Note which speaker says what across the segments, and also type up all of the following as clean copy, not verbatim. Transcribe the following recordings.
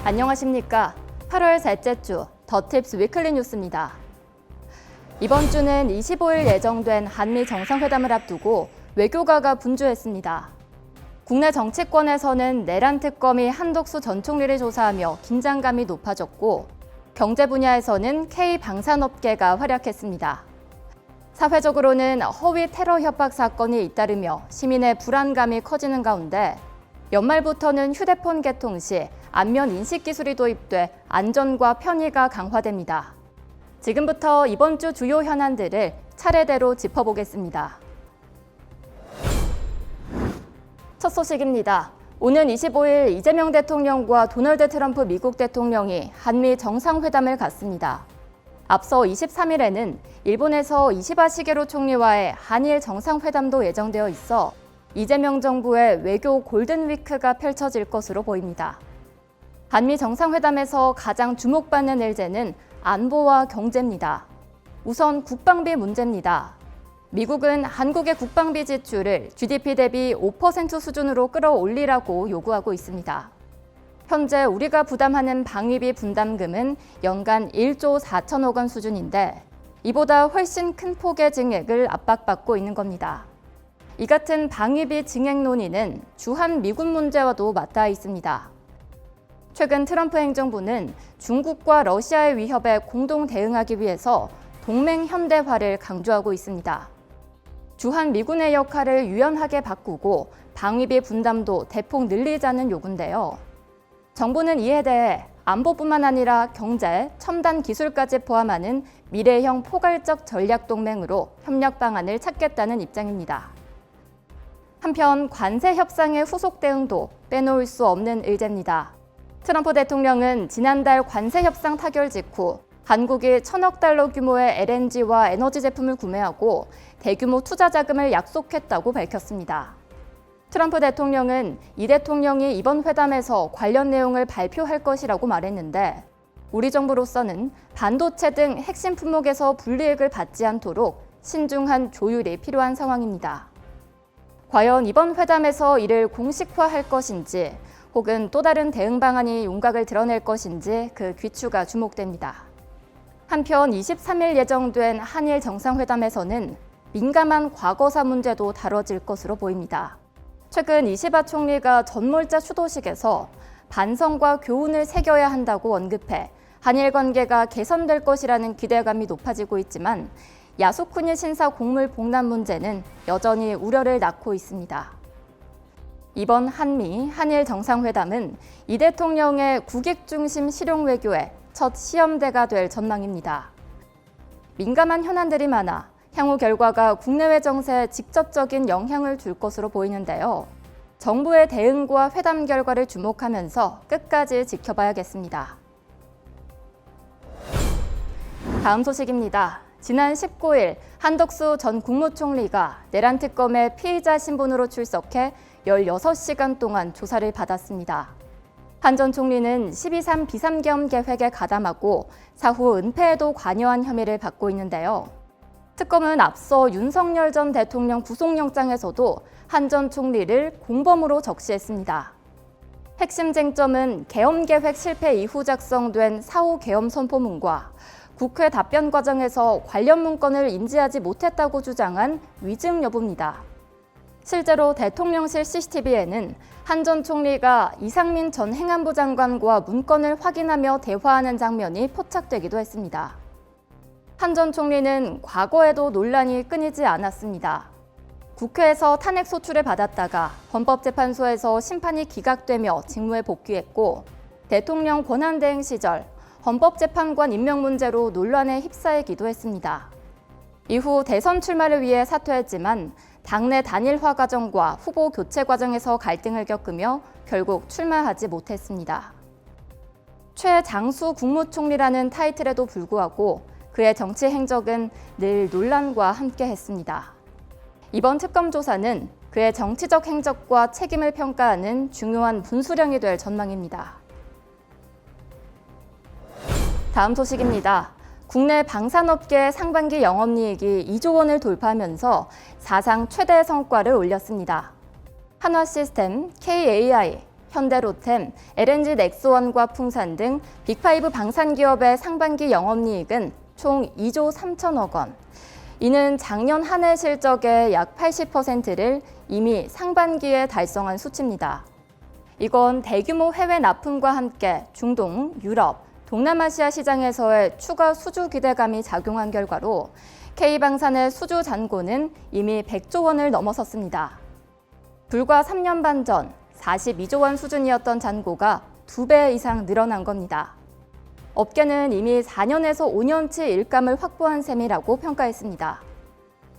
Speaker 1: 안녕하십니까. 8월 셋째 주 더팁스 위클리 뉴스입니다. 이번 주는 25일 예정된 한미 정상회담을 앞두고 외교가가 분주했습니다. 국내 정치권에서는 내란 특검이 한덕수 전 총리를 조사하며 긴장감이 높아졌고, 경제 분야에서는 K방산업계가 활약했습니다. 사회적으로는 허위 테러 협박 사건이 잇따르며 시민의 불안감이 커지는 가운데, 연말부터는 휴대폰 개통 시 안면 인식 기술이 도입돼 안전과 편의가 강화됩니다. 지금부터 이번 주 주요 현안들을 차례대로 짚어보겠습니다. 첫 소식입니다. 오는 25일 이재명 대통령과 도널드 트럼프 미국 대통령이 한미 정상회담을 갖습니다. 앞서 23일에는 일본에서 이시바 시게루 총리와의 한일 정상회담도 예정되어 있어 이재명 정부의 외교 골든위크가 펼쳐질 것으로 보입니다. 한미 정상회담에서 가장 주목받는 일제는 안보와 경제입니다. 우선 국방비 문제입니다. 미국은 한국의 국방비 지출을 GDP 대비 5% 수준으로 끌어올리라고 요구하고 있습니다. 현재 우리가 부담하는 방위비 분담금은 연간 1조 4천억 원 수준인데, 이보다 훨씬 큰 폭의 증액을 압박받고 있는 겁니다. 이 같은 방위비 증액 논의는 주한 미군 문제와도 맞닿아 있습니다. 최근 트럼프 행정부는 중국과 러시아의 위협에 공동 대응하기 위해서 동맹 현대화를 강조하고 있습니다. 주한 미군의 역할을 유연하게 바꾸고 방위비 분담도 대폭 늘리자는 요구인데요. 정부는 이에 대해 안보뿐만 아니라 경제, 첨단 기술까지 포함하는 미래형 포괄적 전략 동맹으로 협력 방안을 찾겠다는 입장입니다. 한편 관세 협상의 후속 대응도 빼놓을 수 없는 의제입니다. 트럼프 대통령은 지난달 관세 협상 타결 직후 한국이 1,000억 달러 규모의 LNG와 에너지 제품을 구매하고 대규모 투자 자금을 약속했다고 밝혔습니다. 트럼프 대통령은 이 대통령이 이번 회담에서 관련 내용을 발표할 것이라고 말했는데, 우리 정부로서는 반도체 등 핵심 품목에서 불이익을 받지 않도록 신중한 조율이 필요한 상황입니다. 과연 이번 회담에서 이를 공식화할 것인지, 혹은 또 다른 대응 방안이 윤곽을 드러낼 것인지 그 귀추가 주목됩니다. 한편 23일 예정된 한일 정상회담에서는 민감한 과거사 문제도 다뤄질 것으로 보입니다. 최근 이시바 총리가 전몰자 추도식에서 반성과 교훈을 새겨야 한다고 언급해 한일 관계가 개선될 것이라는 기대감이 높아지고 있지만, 야스쿠니 신사 곡물 복남 문제는 여전히 우려를 낳고 있습니다. 이번 한일 정상회담은 이 대통령의 국익 중심 실용 외교의 첫 시험대가 될 전망입니다. 민감한 현안들이 많아 향후 결과가 국내외 정세에 직접적인 영향을 줄 것으로 보이는데요. 정부의 대응과 회담 결과를 주목하면서 끝까지 지켜봐야겠습니다. 다음 소식입니다. 지난 19일 한덕수 전 국무총리가 내란 특검의 피의자 신분으로 출석해 16시간 동안 조사를 받았습니다. 한 전 총리는 12.3 비삼계엄 계획에 가담하고 사후 은폐에도 관여한 혐의를 받고 있는데요. 특검은 앞서 윤석열 전 대통령 구속영장에서도 한 전 총리를 공범으로 적시했습니다. 핵심 쟁점은 계엄 계획 실패 이후 작성된 사후 계엄 선포문과 국회 답변 과정에서 관련 문건을 인지하지 못했다고 주장한 위증 여부입니다. 실제로 대통령실 CCTV에는 한 전 총리가 이상민 전 행안부 장관과 문건을 확인하며 대화하는 장면이 포착되기도 했습니다. 한 전 총리는 과거에도 논란이 끊이지 않았습니다. 국회에서 탄핵 소추를 받았다가 헌법재판소에서 심판이 기각되며 직무에 복귀했고, 대통령 권한대행 시절 헌법재판관 임명 문제로 논란에 휩싸이기도 했습니다. 이후 대선 출마를 위해 사퇴했지만 당내 단일화 과정과 후보 교체 과정에서 갈등을 겪으며 결국 출마하지 못했습니다. 최장수 국무총리라는 타이틀에도 불구하고 그의 정치 행적은 늘 논란과 함께했습니다. 이번 특검 조사는 그의 정치적 행적과 책임을 평가하는 중요한 분수령이 될 전망입니다. 다음 소식입니다. 국내 방산업계의 상반기 영업이익이 2조 원을 돌파하면서 사상 최대 성과를 올렸습니다. 한화시스템, KAI, 현대로템, LNG 넥스원과 풍산 등 빅5 방산기업의 상반기 영업이익은 총 2조 3천억 원. 이는 작년 한 해 실적의 약 80%를 이미 상반기에 달성한 수치입니다. 이건 대규모 해외 납품과 함께 중동, 유럽, 동남아시아 시장에서의 추가 수주 기대감이 작용한 결과로 K방산의 수주 잔고는 이미 100조 원을 넘어섰습니다. 불과 3년 반 전 42조 원 수준이었던 잔고가 2배 이상 늘어난 겁니다. 업계는 이미 4년에서 5년치 일감을 확보한 셈이라고 평가했습니다.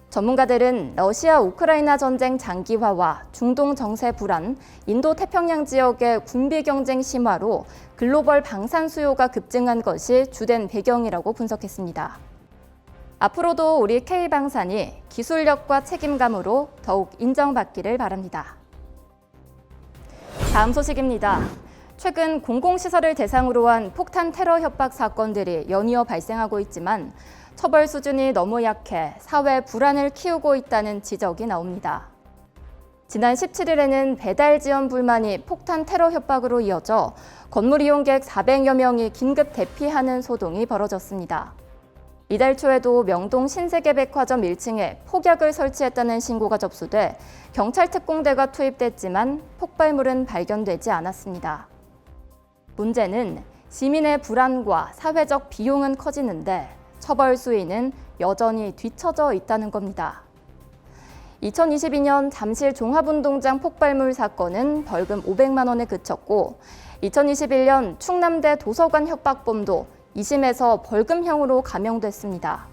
Speaker 1: 전문가들은 러시아 우크라이나 전쟁 장기화와 중동 정세 불안, 인도 태평양 지역의 군비 경쟁 심화로 글로벌 방산 수요가 급증한 것이 주된 배경이라고 분석했습니다. 앞으로도 우리 K방산이 기술력과 책임감으로 더욱 인정받기를 바랍니다. 다음 소식입니다. 최근 공공시설을 대상으로 한 폭탄 테러 협박 사건들이 연이어 발생하고 있지만 처벌 수준이 너무 약해 사회 불안을 키우고 있다는 지적이 나옵니다. 지난 17일에는 배달 지원 불만이 폭탄 테러 협박으로 이어져 건물 이용객 400여 명이 긴급 대피하는 소동이 벌어졌습니다. 이달 초에도 명동 신세계백화점 1층에 폭약을 설치했다는 신고가 접수돼 경찰 특공대가 투입됐지만 폭발물은 발견되지 않았습니다. 문제는 시민의 불안과 사회적 비용은 커지는데 처벌 수위는 여전히 뒤처져 있다는 겁니다. 2022년 잠실 종합운동장 폭발물 사건은 벌금 500만 원에 그쳤고 2021년 충남대 도서관 협박범도 2심에서 벌금형으로 감형됐습니다.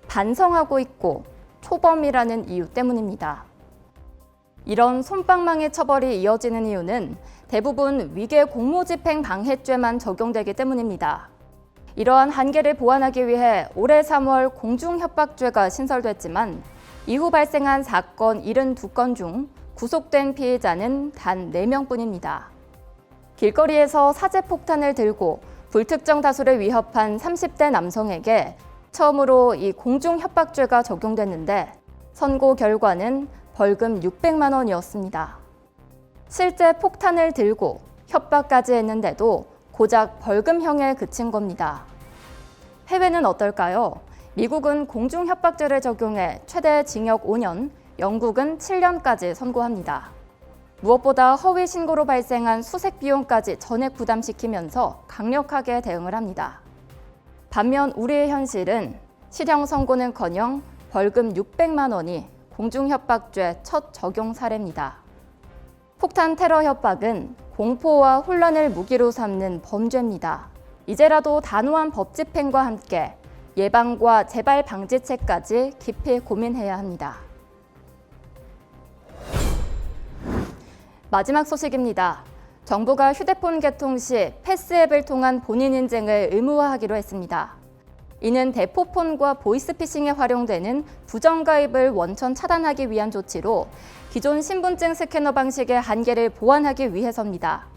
Speaker 1: 반성하고 있고 초범이라는 이유 때문입니다. 이런 솜방망이 처벌이 이어지는 이유는 대부분 위계 공무집행 방해죄만 적용되기 때문입니다. 이러한 한계를 보완하기 위해 올해 3월 공중협박죄가 신설됐지만 이후 발생한 사건 72건 중 구속된 피해자는 단 4명뿐입니다. 길거리에서 사제폭탄을 들고 불특정 다수를 위협한 30대 남성에게 처음으로 이 공중협박죄가 적용됐는데 선고 결과는 벌금 600만 원이었습니다. 실제 폭탄을 들고 협박까지 했는데도 고작 벌금형에 그친 겁니다. 해외는 어떨까요? 미국은 공중협박죄를 적용해 최대 징역 5년, 영국은 7년까지 선고합니다. 무엇보다 허위 신고로 발생한 수색 비용까지 전액 부담시키면서 강력하게 대응을 합니다. 반면 우리의 현실은 실형 선고는커녕 벌금 600만 원이 공중협박죄 첫 적용 사례입니다. 폭탄 테러 협박은 공포와 혼란을 무기로 삼는 범죄입니다. 이제라도 단호한 법 집행과 함께 예방과 재발 방지책까지 깊이 고민해야 합니다. 마지막 소식입니다. 정부가 휴대폰 개통 시 패스앱을 통한 본인 인증을 의무화하기로 했습니다. 이는 대포폰과 보이스피싱에 활용되는 부정가입을 원천 차단하기 위한 조치로 기존 신분증 스캐너 방식의 한계를 보완하기 위해서입니다.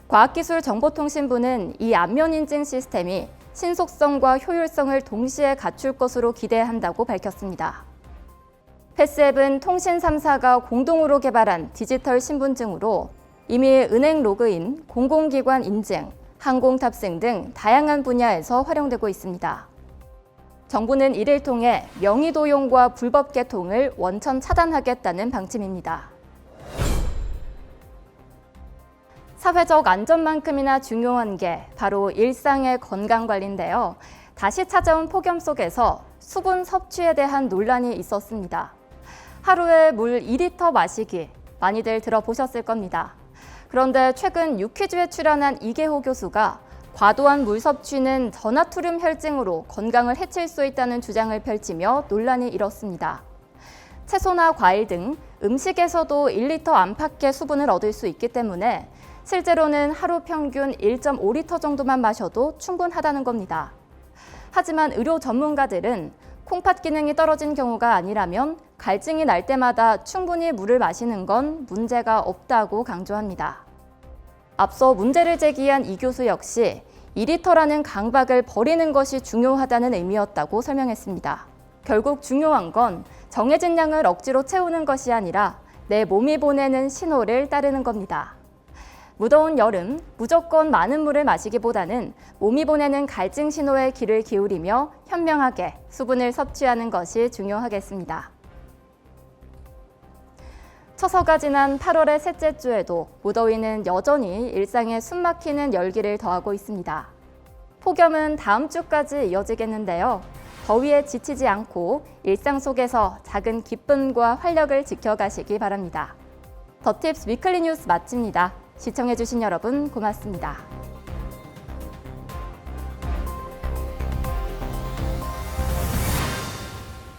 Speaker 1: 과학기술정보통신부는 이 안면 인증 시스템이 신속성과 효율성을 동시에 갖출 것으로 기대한다고 밝혔습니다. 패스앱은 통신 3사가 공동으로 개발한 디지털 신분증으로 이미 은행 로그인, 공공기관 인증, 항공 탑승 등 다양한 분야에서 활용되고 있습니다. 정부는 이를 통해 명의 도용과 불법 개통을 원천 차단하겠다는 방침입니다. 사회적 안전만큼이나 중요한 게 바로 일상의 건강관리인데요. 다시 찾아온 폭염 속에서 수분 섭취에 대한 논란이 있었습니다. 하루에 물 2리터 마시기, 많이들 들어보셨을 겁니다. 그런데 최근 유퀴즈에 출연한 이계호 교수가 과도한 물 섭취는 전하투륨 혈증으로 건강을 해칠 수 있다는 주장을 펼치며 논란이 일었습니다. 채소나 과일 등 음식에서도 1리터 안팎의 수분을 얻을 수 있기 때문에 실제로는 하루 평균 1.5리터 정도만 마셔도 충분하다는 겁니다. 하지만 의료 전문가들은 콩팥 기능이 떨어진 경우가 아니라면 갈증이 날 때마다 충분히 물을 마시는 건 문제가 없다고 강조합니다. 앞서 문제를 제기한 이 교수 역시 2리터라는 강박을 버리는 것이 중요하다는 의미였다고 설명했습니다. 결국 중요한 건 정해진 양을 억지로 채우는 것이 아니라 내 몸이 보내는 신호를 따르는 겁니다. 무더운 여름, 무조건 많은 물을 마시기보다는 몸이 보내는 갈증 신호에 귀를 기울이며 현명하게 수분을 섭취하는 것이 중요하겠습니다. 처서가 지난 8월의 셋째 주에도 무더위는 여전히 일상에 숨막히는 열기를 더하고 있습니다. 폭염은 다음 주까지 이어지겠는데요. 더위에 지치지 않고 일상 속에서 작은 기쁨과 활력을 지켜가시기 바랍니다. 더팁스 위클리 뉴스 마칩니다. 시청해주신 여러분 고맙습니다.